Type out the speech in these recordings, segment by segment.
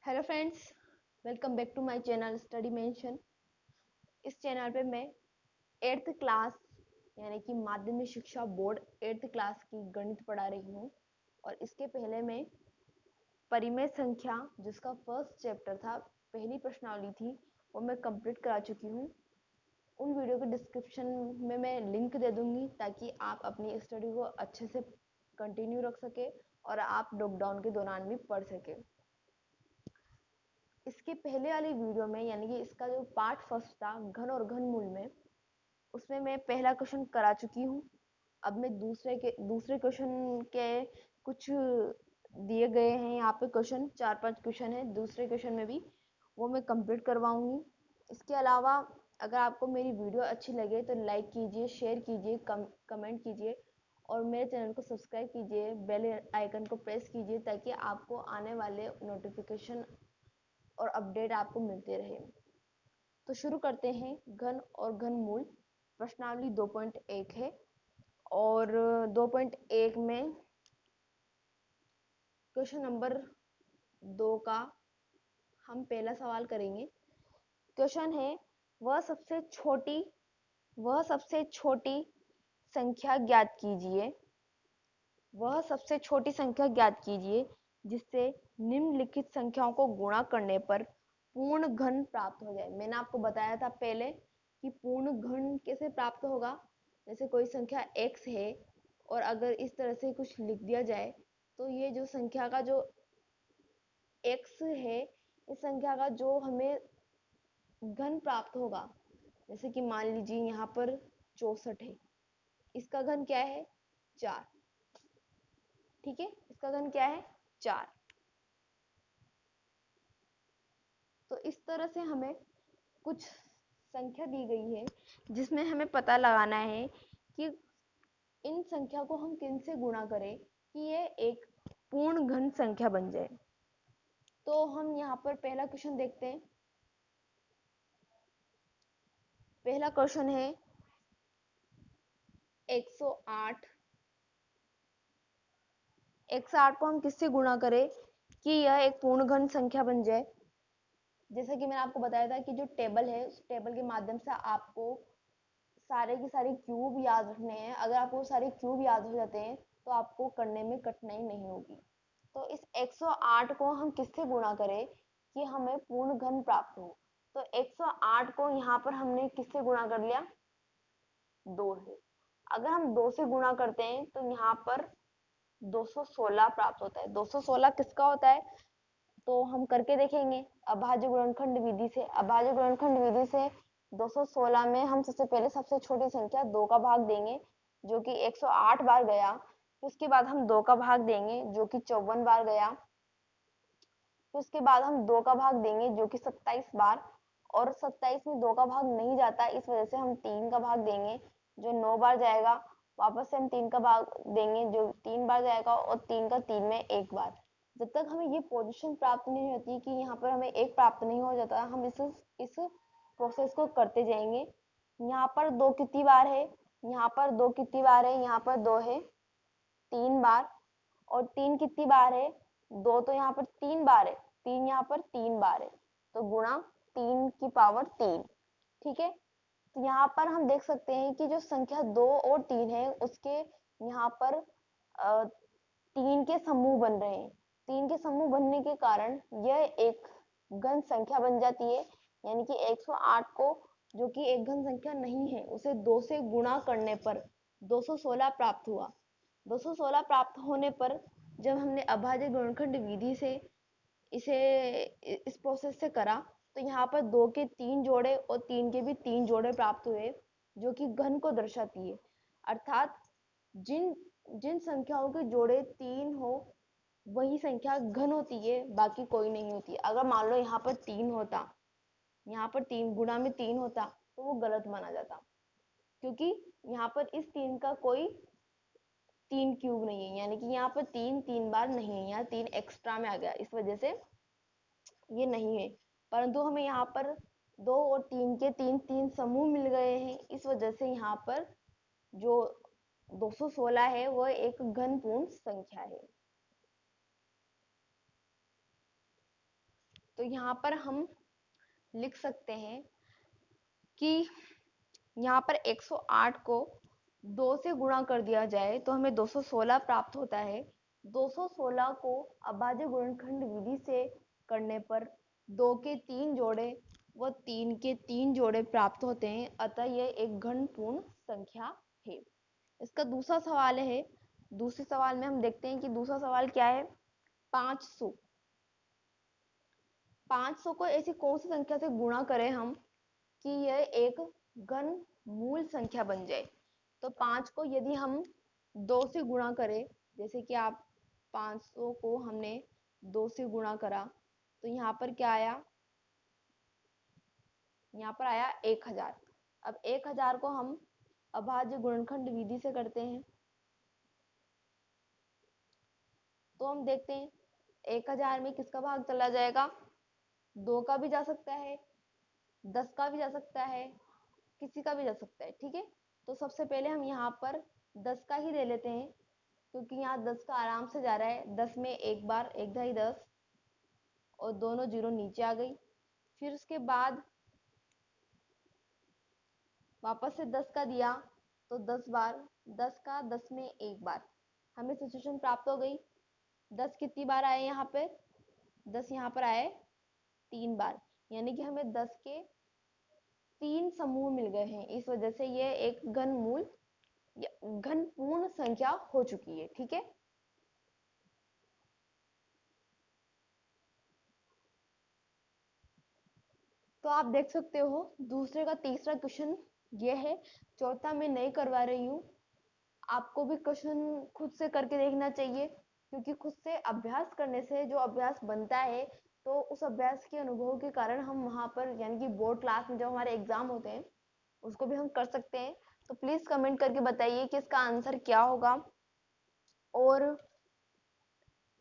Hello friends, welcome back to my channel study mansion. इस channel पे मैं eighth class यानी कि माध्यमिक शिक्षा बोर्ड एट्थ क्लास की गणित पढ़ा रही हूँ। और इसके पहले मैं परिमेय संख्या जिसका फर्स्ट चैप्टर था, पहली प्रश्नावली थी, वो मैं कंप्लीट करा चुकी हूँ। उन वीडियो के डिस्क्रिप्शन में मैं लिंक दे दूँगी ताकि आप अपनी स्टडी को अच्छे से कंटिन्यू रख सके और आप लॉकडाउन के दौरान भी पढ़ सके। इसके पहले वाली वीडियो में यानी कि इसका जो पार्ट फर्स्ट था घन और घनमूल में, उसमें मैं पहला क्वेश्चन करा चुकी हूँ। अब मैं दूसरे क्वेश्चन के कुछ दिए गए हैं यहाँ पे, क्वेश्चन 4-5 क्वेश्चन है दूसरे क्वेश्चन में भी, वो मैं कंप्लीट करवाऊंगी। इसके अलावा अगर आपको मेरी वीडियो अच्छी लगे तो लाइक कीजिए, शेयर कीजिए, कमेंट कीजिए और मेरे चैनल को सब्सक्राइब कीजिए, बेल आइकन को प्रेस कीजिए ताकि आपको आने वाले नोटिफिकेशन और अपडेट आपको मिलते रहे। तो शुरू करते हैं। घन और घनमूल प्रश्नावली 2.1 है और 2.1 में क्वेश्चन नंबर 2 का हम पहला सवाल करेंगे। क्वेश्चन है, वह सबसे छोटी संख्या ज्ञात कीजिए। वह सबसे छोटी संख्या ज्ञात कीजिए जिससे निम्नलिखित संख्याओं को गुणा करने पर पूर्ण घन प्राप्त हो जाए। मैंने आपको बताया था पहले कि पूर्ण घन कैसे प्राप्त होगा। जैसे कोई संख्या x है और अगर इस तरह से कुछ लिख दिया जाए तो ये जो संख्या का जो x है, इस संख्या का जो हमें घन प्राप्त होगा, जैसे कि मान लीजिए यहाँ पर 64 है, इसका घन क्या है 4। ठीक है, इसका घन क्या है 4। तो इस तरह से हमें कुछ संख्या दी गई है जिसमें हमें पता लगाना है कि इन संख्या को हम किन से गुणा करें कि ये एक पूर्ण घन संख्या बन जाए। तो हम यहाँ पर पहला क्वेश्चन देखते हैं। पहला क्वेश्चन है 108। 108 को हम किससे गुणा करें कि यह एक पूर्ण घन संख्या बन जाए। जैसा कि मैंने आपको बताया था कि जो टेबल है, उस टेबल के माध्यम से आपको सारे के सारे क्यूब याद रखने हैं। अगर आपको सारे क्यूब याद हो जाते हैं तो आपको करने में कठिनाई नहीं होगी। तो इस 108 को हम किससे गुणा करें कि हमें पूर्ण घन प्राप्त हो। तो 108 को यहाँ पर हमने किससे गुणा कर लिया, 2 से। अगर हम 2 से गुणा करते हैं तो यहाँ पर 216 प्राप्त होता है। 216 किसका होता है तो हम करके देखेंगे अभाज्य गुणनखंड विधि से। अभाज्य गुणनखंड विधि से 216 में हम सबसे पहले सबसे छोटी संख्या 2 का भाग देंगे जो कि 108 बार गया। फिर उसके बाद हम 2 का भाग देंगे जो कि 54 बार गया। फिर उसके बाद हम 2 का भाग देंगे जो कि 27 बार, और 27 में 2 का भाग नहीं जाता, इस वजह से हम 3 का भाग देंगे जो 9 बार जाएगा। वापस से हम 3 का भाग देंगे जो 3 बार जाएगा, और 3 का 3 में 1 बार। जब तक हमें ये पोजीशन प्राप्त नहीं होती कि यहाँ पर हमें 1 प्राप्त नहीं हो जाता, हम इस प्रोसेस को करते जाएंगे। यहाँ पर 2 कितनी बार है, यहाँ पर 2 कितनी बार है, यहाँ पर 2 है 3 बार, और 3 कितनी बार है 2, तो यहाँ पर 3 बार है 3, यहाँ पर 3 बार है, तो गुणा 3 की पावर 3। ठीक है, तो यहाँ पर हम देख सकते हैं कि जो संख्या 2 और 3 है उसके यहाँ पर 3 के समूह बन रहे हैं। 3 के समूह बनने के कारण यह एक घन संख्या बन जाती है। यानी कि 108 को, जो कि एक घन संख्या नहीं है, उसे 2 से गुणा करने पर 216 प्राप्त हुआ। 216 प्राप्त होने पर जब हमने अभाज्य गुणनखंड विधि से इसे इस प्रोसेस से करा तो यहाँ पर 2 के 3 जोड़े और 3 के भी 3 जोड़े प्राप्त हुए जो कि घन को दर्शाती है। अर्थात जिन जिन संख्याओं के जोड़े 3 हो वही संख्या घन होती है, बाकी कोई नहीं होती। अगर मान लो यहाँ पर 3 होता, यहाँ पर 3 गुणा में 3 होता तो वो गलत माना जाता, क्योंकि यहाँ पर इस 3 का कोई 3 क्यूब नहीं है, यानी कि यहाँ पर 3 बार नहीं है, यहाँ 3 एक्स्ट्रा में आ गया, इस वजह से ये नहीं है। परंतु हमें यहाँ पर 2 और 3 के 3 समूह मिल गए हैं, इस वजह से यहाँ पर जो 216 है वह एक घन पूर्ण संख्या है। तो यहाँ पर हम लिख सकते हैं कि यहाँ पर 108 को 2 से गुणा कर दिया जाए तो हमें 216 प्राप्त होता है। 216 को अभाज्य गुणनखंड विधि से करने पर 2 के 3 जोड़े व 3 के 3 जोड़े प्राप्त होते हैं, अतः यह एक घन पूर्ण संख्या है। इसका दूसरा सवाल है, दूसरे सवाल में हम देखते हैं कि दूसरा सवाल क्या है। 500 को ऐसी कौन सी संख्या से गुणा करें हम कि यह एक घन मूल संख्या बन जाए। तो 5 को यदि हम 2 से गुणा करें, जैसे कि आप 500 को हमने 2 से गुणा करा तो यहाँ पर क्या आया, यहाँ पर आया 1000। अब 1000 को हम अभाज्य गुणनखंड विधि से करते हैं तो हम देखते हैं 1000 में किसका भाग चला जाएगा, 2 का भी जा सकता है, 10 का भी जा सकता है, किसी का भी जा सकता है। ठीक है, तो सबसे पहले हम यहाँ पर 10 का ही ले लेते हैं क्योंकि यहाँ 10 का आराम से जा रहा है। 10 में एक बार 1 ढाई 10 और दोनों जीरो नीचे आ गई। फिर उसके बाद वापस से 10 का दिया तो 10 बार, 10 का 10 में एक बार, हमें सिचुएशन प्राप्त हो गई। 10 कितनी बार आए यहाँ पे, 10 यहाँ पर आए 3 बार, यानी कि हमें 10 के 3 समूह मिल गए हैं। इस वजह से ये एक घनमूल या घन पूर्ण संख्या हो चुकी है। ठीक है, तो आप देख सकते हो दूसरे का तीसरा क्वेश्चन ये है। चौथा मैं नहीं करवा रही हूँ, आपको भी क्वेश्चन खुद से करके देखना चाहिए क्योंकि खुद से अभ्यास करने से जो अभ्यास बनता है तो उस अभ्यास के अनुभव के कारण हम वहाँ पर यानी कि बोर्ड क्लास में जब हमारे एग्जाम होते हैं उसको भी हम कर सकते हैं। तो प्लीज कमेंट करके बताइए कि इसका आंसर क्या होगा। और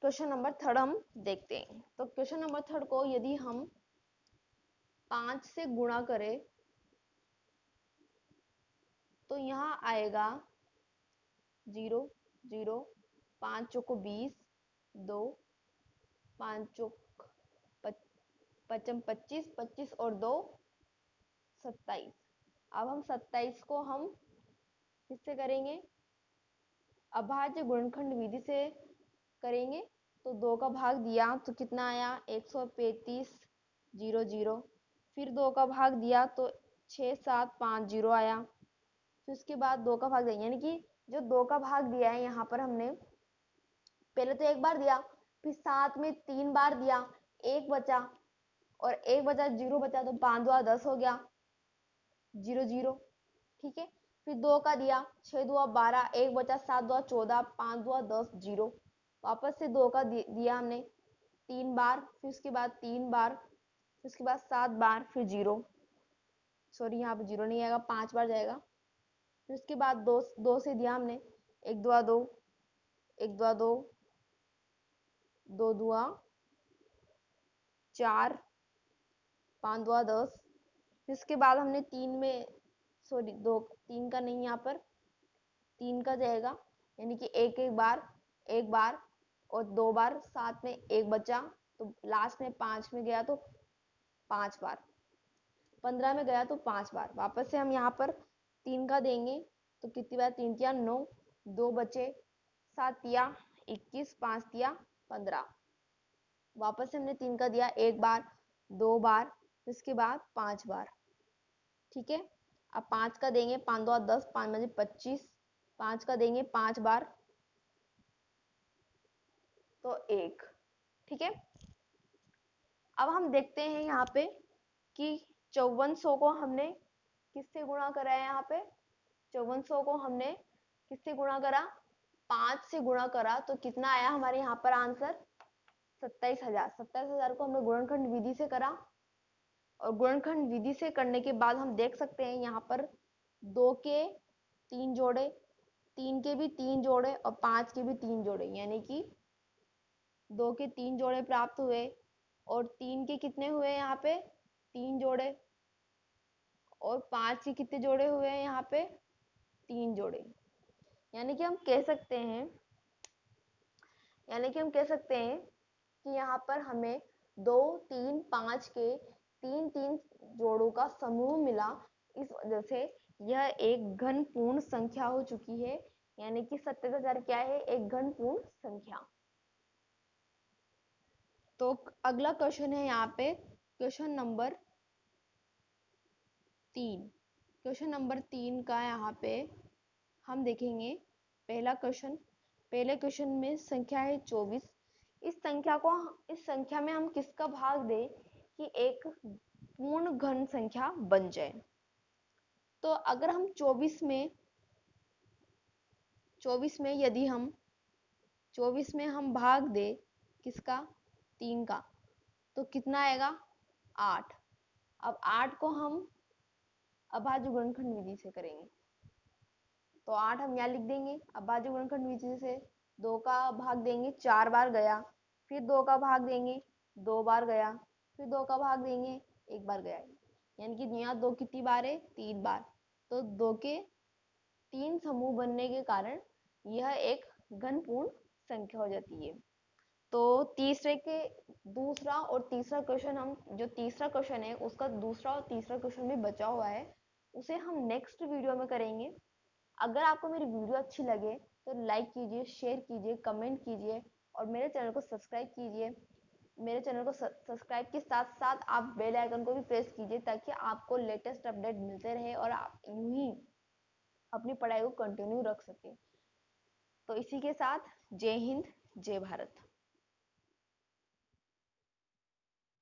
क्वेश्चन नंबर 3 हम देखते हैं। तो क्वेश्चन नंबर 3 को यदि हम 5 से गुणा करें तो यहाँ आएगा 0 0, 5 चौको 20, 2, 5 चौक पचम 25, 25 और 2 27। अब हम 27 को हम किससे करेंगे, अभाज्य गुणनखंड विधि से करेंगे। तो 2 का भाग दिया तो कितना आया 135 0 0। फिर 2 का भाग दिया तो 6 7 5 0 आया। फिर उसके बाद 2 का भाग दिया, यानी कि जो 2 का भाग दिया है यहाँ पर हमने पहले तो एक बार दिया, फिर साथ में 3 बार दिया, एक बचा और एक बचा 0 बचा तो 5 दुआ 10 हो गया 0 0। ठीक है, फिर 2 का दिया 6 दुआ 12, एक बचा 7 दुआ 14, 5 दुआ 10 0। वापस से 2 का दिया हमने 3 बार, फिर उसके बाद 3 बार, फिर उसके बाद 7 बार, फिर 0, सॉरी यहाँ पे 0 नहीं आएगा 5 बार जाएगा। फिर उसके बाद 2 से दिया हमने 1 दुआ 2, 1 दुआ 2, 2 दुआ 4, 5 दुआ 10। फिर उसके बाद हमने 3 में सॉरी 2 3 का नहीं, यहाँ पर 3 का जाएगा, यानी कि एक एक बार और 2 बार, साथ में एक बचा तो लास्ट में 5 में गया तो 5 बार, 15 में गया तो 5 बार। वापस से हम यहाँ पर 3 का देंगे तो कितनी बार, 3 तिया 9, 2 बचे, 7 तिया 21, 5 तिया 15। वापस से हमने 3 का दिया एक बार, 2 बार, इसके बाद 5 बार। ठीक है, अब 5 का देंगे 5 दो 10, 5 बजे 25, 5 का देंगे 5 बार तो 1। ठीक है, अब हम देखते हैं यहाँ पे कि 5400 को हमने किससे गुणा करा है। यहाँ पे 5400 को हमने किससे गुणा करा, 5 से गुणा करा तो कितना आया हमारे यहाँ पर आंसर 27000। 27000 को हमने गुणनखंड विधि से करा और गुणनखंड विधि से करने के बाद हम देख सकते हैं यहाँ पर 2 के 3 जोड़े, 3 के भी 3 जोड़े और 5 के भी 3 जोड़े, यानी कि 2 के 3 जोड़े प्राप्त हुए और 3 के कितने हुए यहाँ पे 3 जोड़े और 5 के कितने जोड़े हुए हैं यहाँ पे 3 जोड़े। यानी कि हम कह सकते हैं, यानी कि हम कह सकते हैं कि यहाँ पर हमें 2 3 5 के 3 जोड़ों का समूह मिला, इस वजह से यह एक घन पूर्ण संख्या हो चुकी है, यानी कि 27,000 क्या है, एक घन पूर्ण संख्या। तो अगला क्वेश्चन है यहाँ पे क्वेश्चन नंबर 3। क्वेश्चन नंबर 3 का यहाँ पे हम देखेंगे पहला क्वेश्चन। पहले क्वेश्चन में संख्या है 24। इस संख्या में हम किसका भाग दें कि एक पूर्ण घन संख्या बन जाए। तो अगर हम 24 में यदि हम 24 में हम भाग दे किसका, 3 का, तो कितना आएगा, 8। अब 8 को हम अभाज्य गुणनखंड विधि से करेंगे, तो 8 हम यहाँ लिख देंगे। अभाज्य गुणनखंड विधि से 2 का भाग देंगे 4 बार गया, फिर 2 का भाग देंगे 2 बार गया, फिर 2 का भाग देंगे 1 बार गया, यानी कि यहाँ 2 कितनी बार है, 3 बार। तो 2 के 3 समूह बनने के कारण यह एक घन पूर्ण संख्या हो जाती है। तो तीसरे के दूसरा और तीसरा क्वेश्चन, हम जो तीसरा क्वेश्चन है उसका दूसरा और तीसरा क्वेश्चन भी बचा हुआ है, उसे हम नेक्स्ट वीडियो में करेंगे। अगर आपको मेरी वीडियो अच्छी लगे तो लाइक कीजिए, शेयर कीजिए, कमेंट कीजिए और मेरे चैनल को सब्सक्राइब कीजिए। मेरे चैनल को सब्सक्राइब के साथ साथ आप बेल आइकन को भी प्रेस कीजिए, ताकि आपको लेटेस्ट अपडेट मिलते रहे और आप यूं ही अपनी पढ़ाई को कंटिन्यू रख सके। तो इसी के साथ जय हिंद, जय भारत।